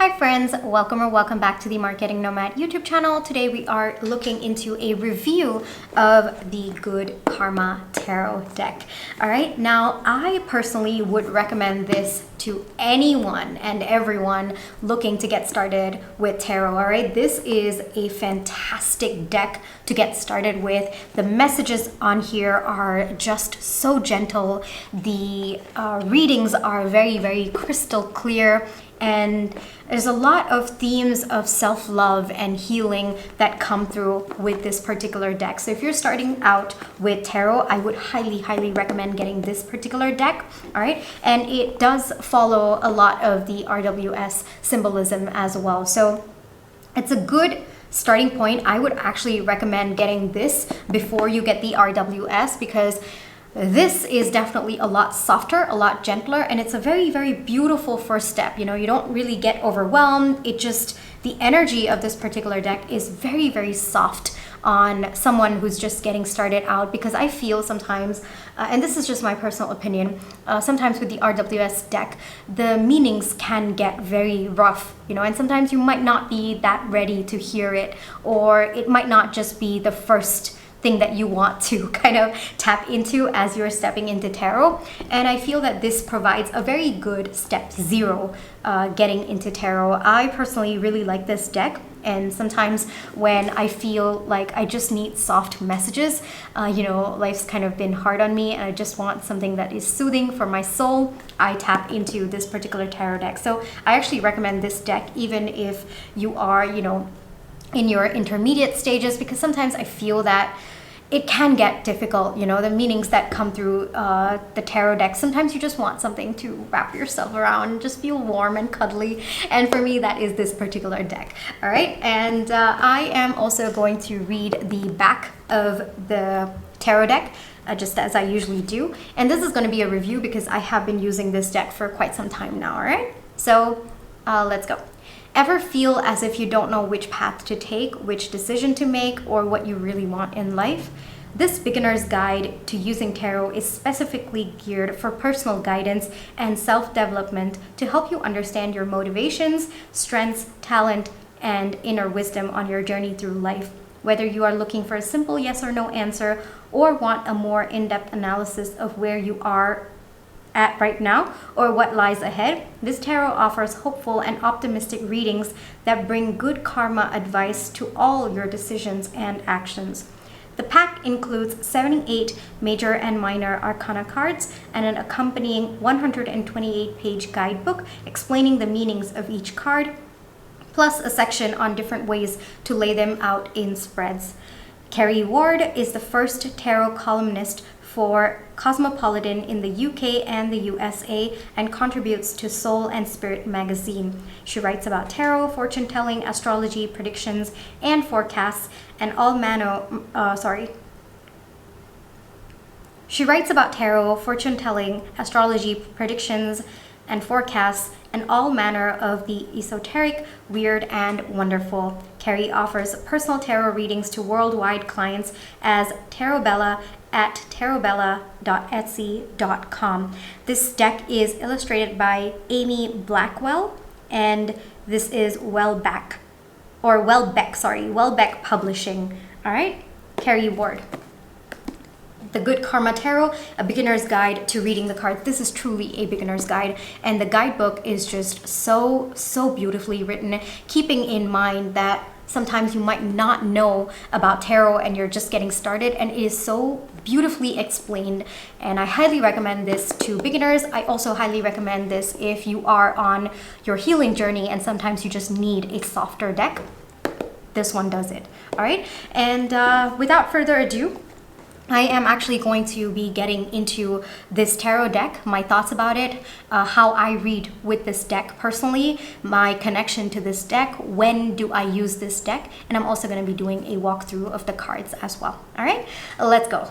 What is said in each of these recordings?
Hi friends, welcome or welcome back to the Marketing Nomad YouTube channel. Today we are looking into a review of the Good Karma Tarot deck. All right, now I personally would recommend this to anyone and everyone looking to get started with tarot. All right, this is a fantastic deck to get started with. The messages on here are just so gentle. The readings are very crystal clear, and there's a lot of themes of self-love and healing that come through with this particular deck. So if you're starting out with tarot, I would highly recommend getting this particular deck. All right, and it does follow a lot of the RWS symbolism as well, so it's a good starting point. I would actually recommend getting this before you get the RWS, because this is definitely a lot softer, a lot gentler, and it's a very beautiful first step. You know, you don't really get overwhelmed. It just, the energy of this particular deck is very soft on someone who's just getting started out, because I feel sometimes, and this is just my personal opinion, sometimes with the RWS deck, the meanings can get very rough, you know, and sometimes you might not be that ready to hear it, or it might not just be the first thing that you want to kind of tap into as you're stepping into tarot. And I feel that this provides a very good step zero getting into tarot. I personally really like this deck, and sometimes when I feel like I just need soft messages, you know, life's kind of been hard on me and I just want something that is soothing for my soul, I tap into this particular tarot deck. So I actually recommend this deck even if you are, you know, in your intermediate stages, because sometimes I feel that it can get difficult, you know, the meanings that come through the tarot deck. Sometimes you just want something to wrap yourself around and just feel warm and cuddly. And for me, that is this particular deck. All right. And I am also going to read the back of the tarot deck, just as I usually do. And this is going to be a review because I have been using this deck for quite some time now. All right. So let's go. Ever feel as if you don't know which path to take, which decision to make, or what you really want in life? This beginner's guide to using tarot is specifically geared for personal guidance and self-development to help you understand your motivations, strengths, talent, and inner wisdom on your journey through life. Whether you are looking for a simple yes or no answer, or want a more in-depth analysis of where you are at right now or what lies ahead, this tarot offers hopeful and optimistic readings that bring good karma advice to all your decisions and actions. The pack includes 78 major and minor arcana cards and an accompanying 128-page guidebook explaining the meanings of each card, plus a section on different ways to lay them out in spreads. Kerry Ward is the first tarot columnist for Cosmopolitan in the UK and the USA, and contributes to Soul and Spirit magazine. She writes about tarot, fortune telling, astrology, predictions, and forecasts, and all manner. She writes about tarot, fortune telling, astrology, predictions, and forecasts, and all manner of the esoteric, weird, and wonderful. Kerry offers personal tarot readings to worldwide clients as Tarotbella at tarotbella.etsy.com. This deck is illustrated by Amy Blackwell, and this is Welbeck Publishing. All right, Kerry Ward. The Good Karma Tarot, a beginner's guide to reading the cards. This is truly a beginner's guide, and the guidebook is just so beautifully written, keeping in mind that sometimes you might not know about tarot and you're just getting started, and it is so beautifully explained, and I highly recommend this to beginners. I also highly recommend this if you are on your healing journey and sometimes you just need a softer deck. This one does it. All right, and without further ado, I am actually going to be getting into this tarot deck, my thoughts about it, how I read with this deck personally, my connection to this deck, when do I use this deck, and I'm also going to be doing a walkthrough of the cards as well. All right, let's go.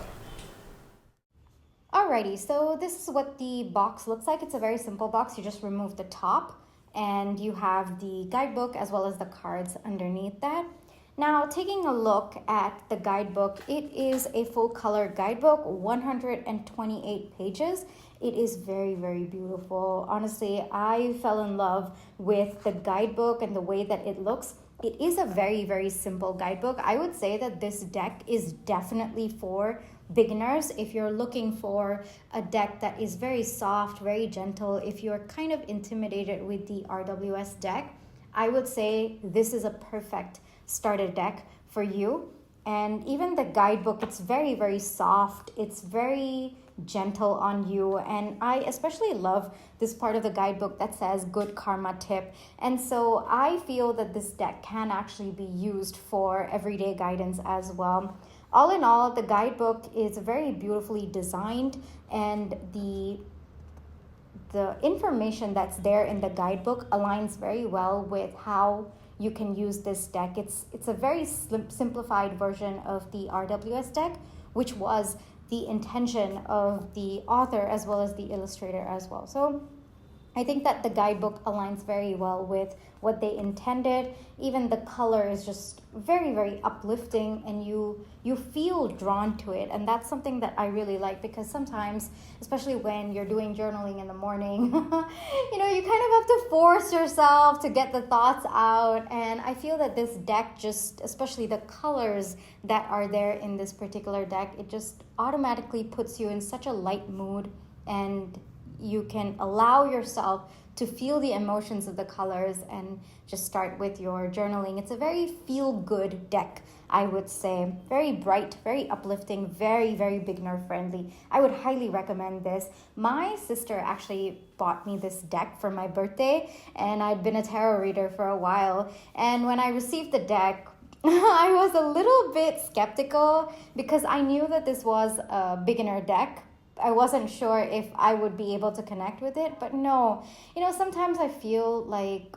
Alrighty, so this is what the box looks like. It's a very simple box. You just remove the top and you have the guidebook as well as the cards underneath that. Now, taking a look at the guidebook, it is a full color guidebook, 128 pages. it is very, very beautiful. Honestly, I fell in love with the guidebook and the way that it looks. It is a very, very simple guidebook. I would say that this deck is definitely for beginners. If you're looking for a deck that is very soft, very gentle, if you're kind of intimidated with the RWS deck, I would say this is a perfect starter deck for you. And even the guidebook, it's very, very soft. It's very gentle on you. And I especially love this part of the guidebook that says good karma tip. And so I feel that this deck can actually be used for everyday guidance as well. All in all, the guidebook is very beautifully designed, and the information that's there in the guidebook aligns very well with how you can use this deck. It's a very simplified version of the RWS deck, which was the intention of the author as well as the illustrator as well. So I think that the guidebook aligns very well with what they intended. Even the color is just very, very uplifting, and you feel drawn to it. And that's something that I really like, because sometimes, especially when you're doing journaling in the morning, you kind of have to force yourself to get the thoughts out. And I feel that this deck, just especially the colors that are there in this particular deck, it just automatically puts you in such a light mood, and you can allow yourself to feel the emotions of the colors and just start with your journaling. It's a very feel-good deck, I would say. Very bright, very uplifting, very, very beginner-friendly. I would highly recommend this. My sister actually bought me this deck for my birthday, and I'd been a tarot reader for a while. And when I received the deck, I was a little bit skeptical because I knew that this was a beginner deck. I wasn't sure if I would be able to connect with it, but no. Sometimes I feel like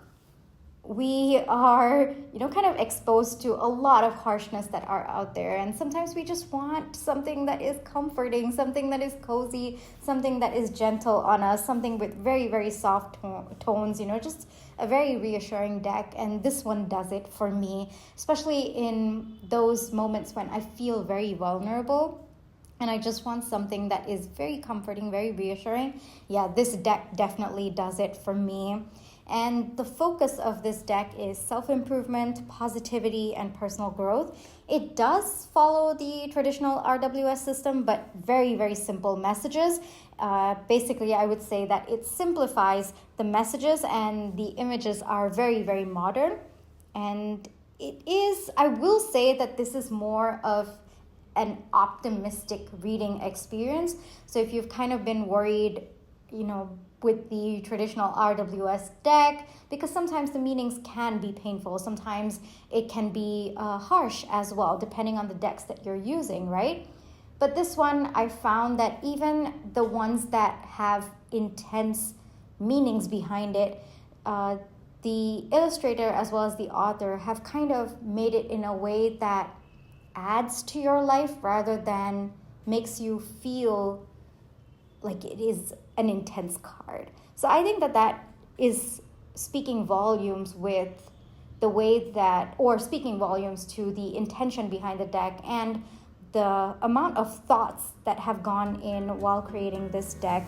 we are, kind of exposed to a lot of harshness that are out there. And sometimes we just want something that is comforting, something that is cozy, something that is gentle on us, something with very, very soft tones, just a very reassuring deck. And this one does it for me, especially in those moments when I feel very vulnerable and I just want something that is very comforting, very reassuring. Yeah, this deck definitely does it for me. And the focus of this deck is self-improvement, positivity, and personal growth. It does follow the traditional RWS system, but very, very simple messages. Basically, I would say that it simplifies the messages, and the images are very, very modern. And I will say that this is more of an optimistic reading experience. So if you've kind of been worried, with the traditional RWS deck, because sometimes the meanings can be painful, sometimes it can be harsh as well, depending on the decks that you're using, right? But this one, I found that even the ones that have intense meanings behind it, the illustrator as well as the author have kind of made it in a way that adds to your life rather than makes you feel like it is an intense card. So I think that is speaking volumes with the way that, or speaking volumes to the intention behind the deck and the amount of thoughts that have gone in while creating this deck.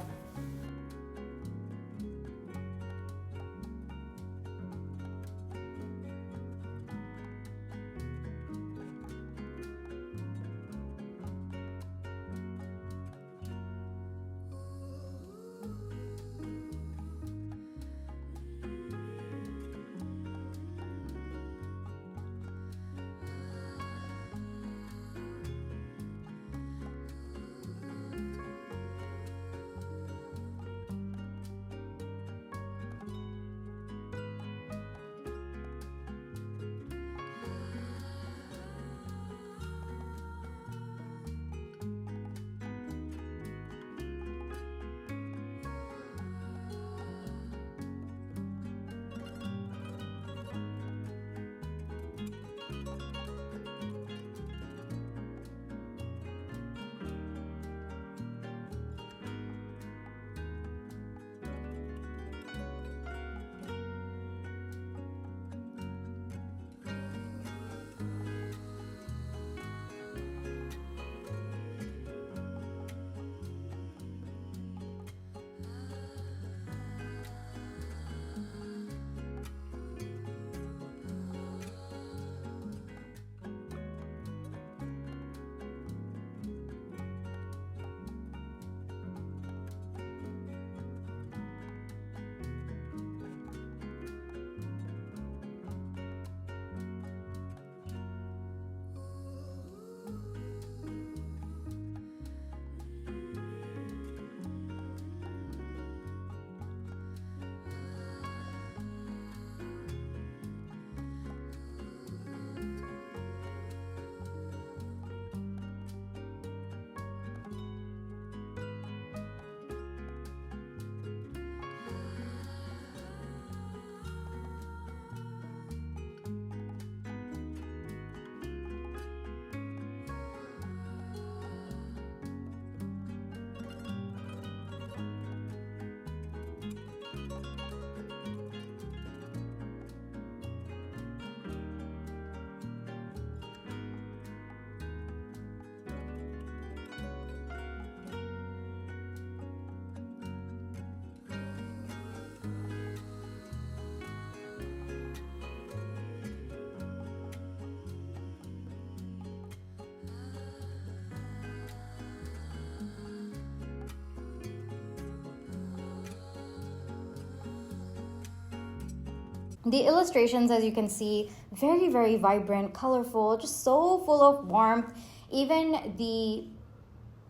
The illustrations, as you can see, very, very vibrant, colorful, just so full of warmth. Even the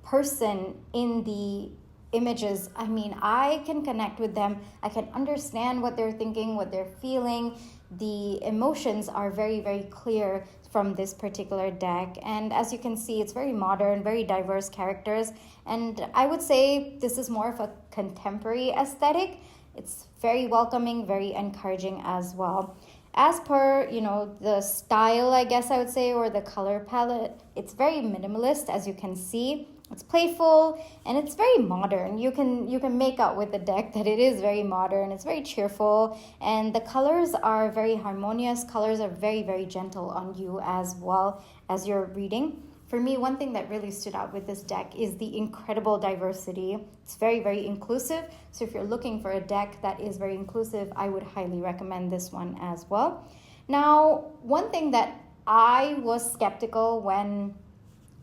person in the images, I mean, I can connect with them. I can understand what they're thinking, what they're feeling. The emotions are very, very clear from this particular deck. And as you can see, it's very modern, very diverse characters. And I would say this is more of a contemporary aesthetic. It's very welcoming, very encouraging as well. As per, the style, I guess I would say, or the color palette, it's very minimalist, as you can see. It's playful and it's very modern. You can make out with the deck that it is very modern. It's very cheerful, and the colors are very harmonious. Colors are very, very gentle on you as well as you're reading. For me, one thing that really stood out with this deck is the incredible diversity. It's very, very inclusive. So if you're looking for a deck that is very inclusive, I would highly recommend this one as well. Now, one thing that I was skeptical when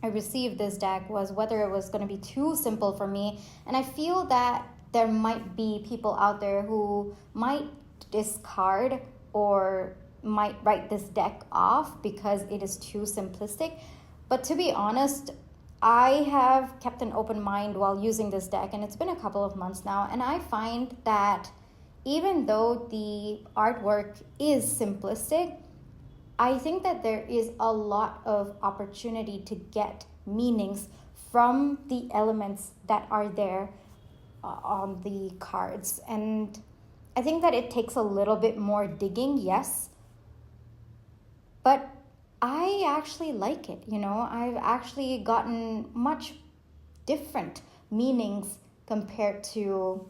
I received this deck was whether it was going to be too simple for me. And I feel that there might be people out there who might discard or might write this deck off because it is too simplistic. But to be honest, I have kept an open mind while using this deck, and it's been a couple of months now, and I find that even though the artwork is simplistic, I think that there is a lot of opportunity to get meanings from the elements that are there on the cards. And I think that it takes a little bit more digging, yes, but I actually like it. I've actually gotten much different meanings compared to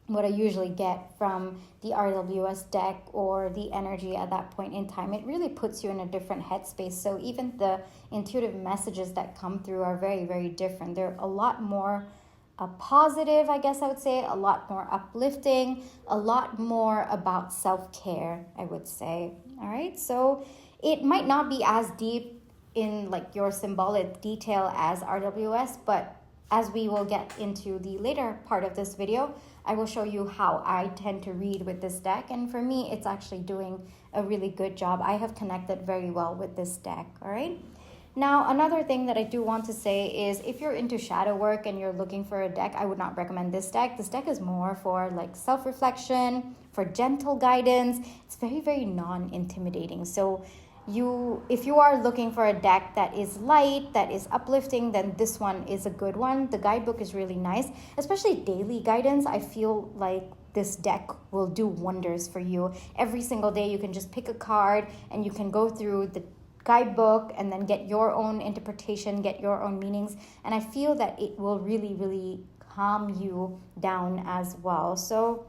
what I usually get from the RWS deck or the energy at that point in time. It really puts you in a different headspace. So even the intuitive messages that come through are very, very different. They're a lot more positive, I guess I would say, a lot more uplifting, a lot more about self-care, I would say. All right, so it might not be as deep in like your symbolic detail as RWS, but as we will get into the later part of this video, I will show you how I tend to read with this deck. And for me, it's actually doing a really good job. I have connected very well with this deck, all right? Now, another thing that I do want to say is if you're into shadow work and you're looking for a deck, I would not recommend this deck. This deck is more for like self-reflection, for gentle guidance. It's very, very non-intimidating. So if you are looking for a deck that is light, that is uplifting, then this one is a good one. The guidebook is really nice, especially daily guidance. I feel like this deck will do wonders for you. Every single day you can just pick a card and you can go through the guidebook and then get your own interpretation, get your own meanings. And I feel that it will really, really calm you down as well. So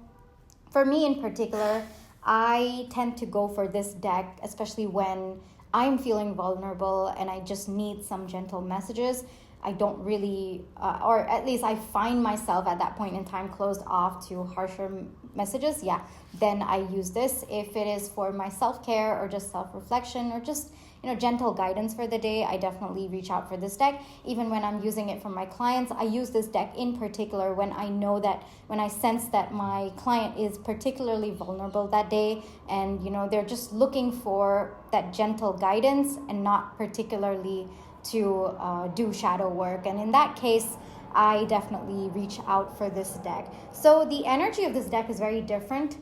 for me in particular, I tend to go for this deck, especially when I'm feeling vulnerable and I just need some gentle messages. I don't really, or at least I find myself at that point in time closed off to harsher messages. Yeah, then I use this. If it is for my self-care or just self-reflection or just gentle guidance for the day, I definitely reach out for this deck. Even when I'm using it for my clients, I use this deck in particular when I sense that my client is particularly vulnerable that day and they're just looking for that gentle guidance and not particularly to do shadow work. And in that case, I definitely reach out for this deck. So the energy of this deck is very different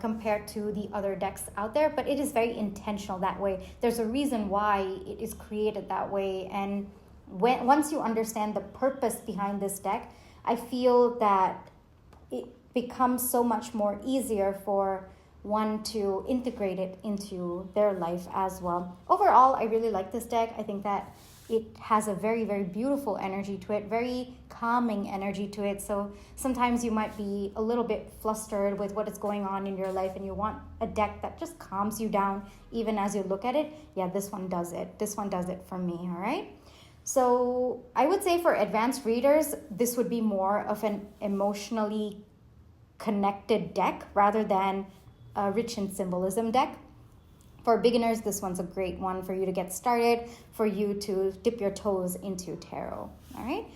compared to the other decks out there, but it is very intentional that way. There's a reason why it is created that way, and once you understand the purpose behind this deck, I feel that it becomes so much more easier for one to integrate it into their life as well. Overall, I really like this deck. I think that it has a very, very beautiful energy to it, very calming energy to it. So sometimes you might be a little bit flustered with what is going on in your life and you want a deck that just calms you down even as you look at it. Yeah, this one does it. This one does it for me, all right? So I would say for advanced readers, this would be more of an emotionally connected deck rather than a rich in symbolism deck. For beginners, this one's a great one for you to get started, for you to dip your toes into tarot, all right?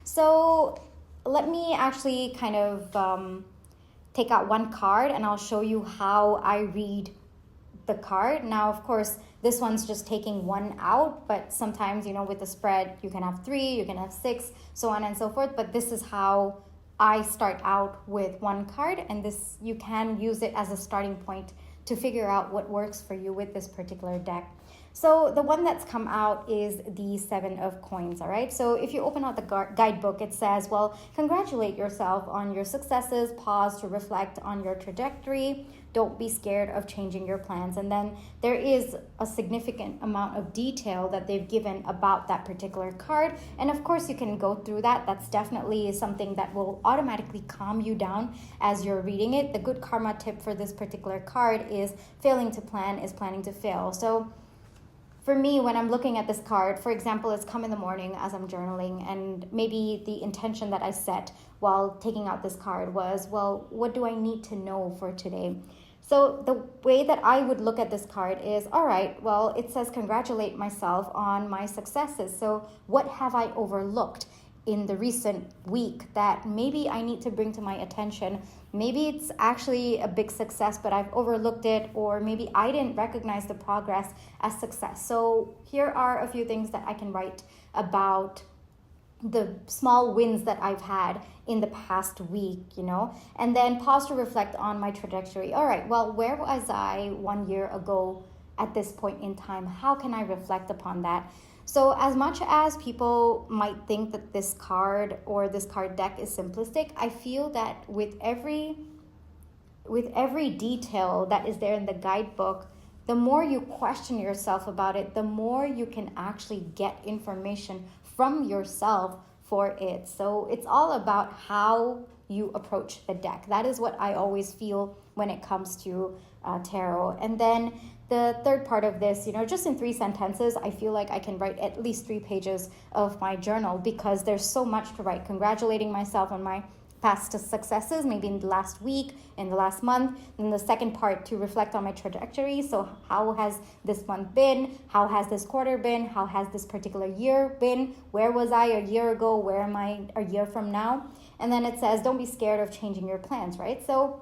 So let me actually kind of take out one card and I'll show you how I read the card. Now, of course, this one's just taking one out, but sometimes, with the spread, you can have 3, you can have 6, so on and so forth. But this is how I start out with one card, and this you can use it as a starting point to figure out what works for you with this particular deck. So the one that's come out is the 7 of coins, all right? So if you open out the guidebook, it says, well, congratulate yourself on your successes, pause to reflect on your trajectory, don't be scared of changing your plans. And then there is a significant amount of detail that they've given about that particular card. And of course, you can go through that. That's definitely something that will automatically calm you down as you're reading it. The good karma tip for this particular card is failing to plan is planning to fail. So for me, when I'm looking at this card, for example, it's come in the morning as I'm journaling, and maybe the intention that I set while taking out this card was, well, what do I need to know for today? So the way that I would look at this card is, all right, well, it says congratulate myself on my successes. So what have I overlooked in the recent week that maybe I need to bring to my attention? Maybe it's actually a big success, but I've overlooked it, or maybe I didn't recognize the progress as success. So here are a few things that I can write about the small wins that I've had in the past week, and then pause to reflect on my trajectory. All right, well, where was I 1 year ago at this point in time? How can I reflect upon that? So as much as people might think that this card or this card deck is simplistic, I feel that with every detail that is there in the guidebook, the more you question yourself about it, the more you can actually get information from yourself for it. So it's all about how you approach the deck. That is what I always feel when it comes to tarot. And then the third part of this, just in 3 sentences, I feel like I can write at least 3 pages of my journal because there's so much to write. Congratulating myself on my past successes, maybe in the last week, in the last month. And the second part, to reflect on my trajectory. So how has this month been? How has this quarter been? How has this particular year been? Where was I a year ago? Where am I a year from now? And then it says, don't be scared of changing your plans, right? So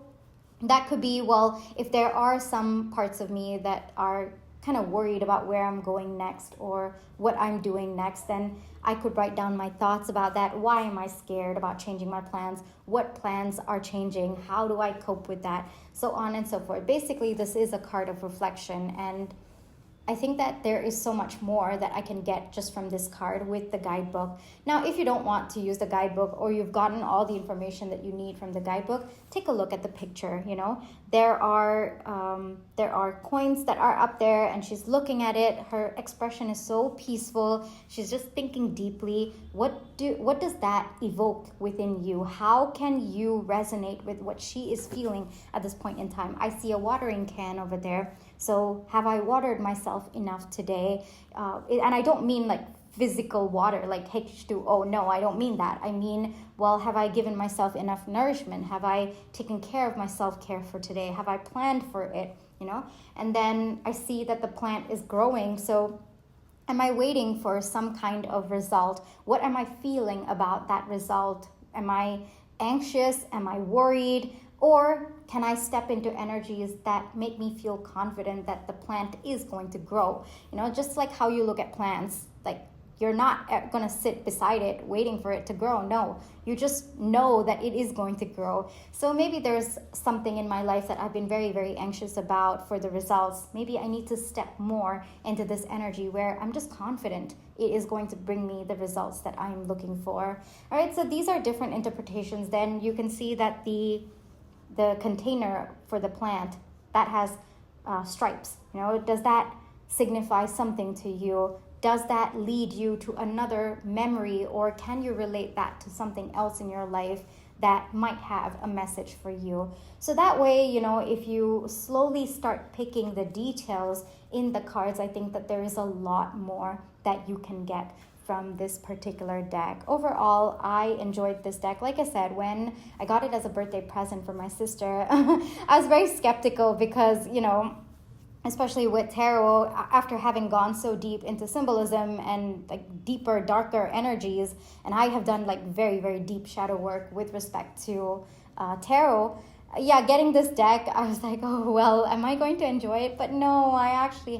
that could be, well, if there are some parts of me that are kind of worried about where I'm going next or what I'm doing next, then I could write down my thoughts about that. Why am I scared about changing my plans? What plans are changing? How do I cope with that? So on and so forth. Basically, this is a card of reflection, and I think that there is so much more that I can get just from this card with the guidebook. Now, if you don't want to use the guidebook, or you've gotten all the information that you need from the guidebook, take a look at the picture. There are coins that are up there, and she's looking at it. Her expression is so peaceful. She's just thinking deeply. What does that evoke within you? How can you resonate with what she is feeling at this point in time? I see a watering can over there. So have I watered myself enough today? And I don't mean like physical water, like H2O. No, I don't mean that. I mean, well, have I given myself enough nourishment? Have I taken care of my self-care for today? Have I planned for it? And then I see that the plant is growing. So am I waiting for some kind of result? What am I feeling about that result? Am I anxious? Am I worried? Or can I step into energies that make me feel confident that the plant is going to grow? Just like how you look at plants, like you're not going to sit beside it waiting for it to grow. No, you just know that it is going to grow. So maybe there's something in my life that I've been very, very anxious about for the results. Maybe I need to step more into this energy where I'm just confident it is going to bring me the results that I'm looking for. All right, so these are different interpretations. Then you can see that the container for the plant that has stripes, does that signify something to you? Does that lead you to another memory, or can you relate that to something else in your life that might have a message for you? So that way, if you slowly start picking the details in the cards, I think that there is a lot more that you can get from this particular deck. Overall, I enjoyed this deck. Like I said, when I got it as a birthday present for my sister, I was very skeptical because, especially with tarot, after having gone so deep into symbolism and like deeper, darker energies, and I have done like very, very deep shadow work with respect to tarot. Yeah, getting this deck, I was like, oh, well, am I going to enjoy it? But no, I actually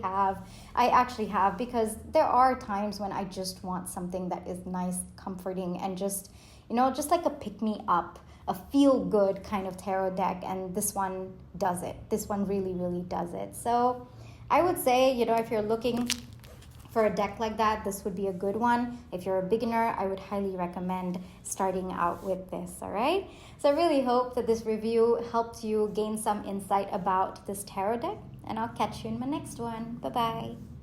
have, because there are times when I just want something that is nice, comforting, and just like a pick-me-up, a feel-good kind of tarot deck, and this one does it. This one really, really does it. So I would say, if you're looking for a deck like that, this would be a good one. If you're a beginner, I would highly recommend starting out with this, all right? So I really hope that this review helped you gain some insight about this tarot deck, and I'll catch you in my next one. Bye-bye.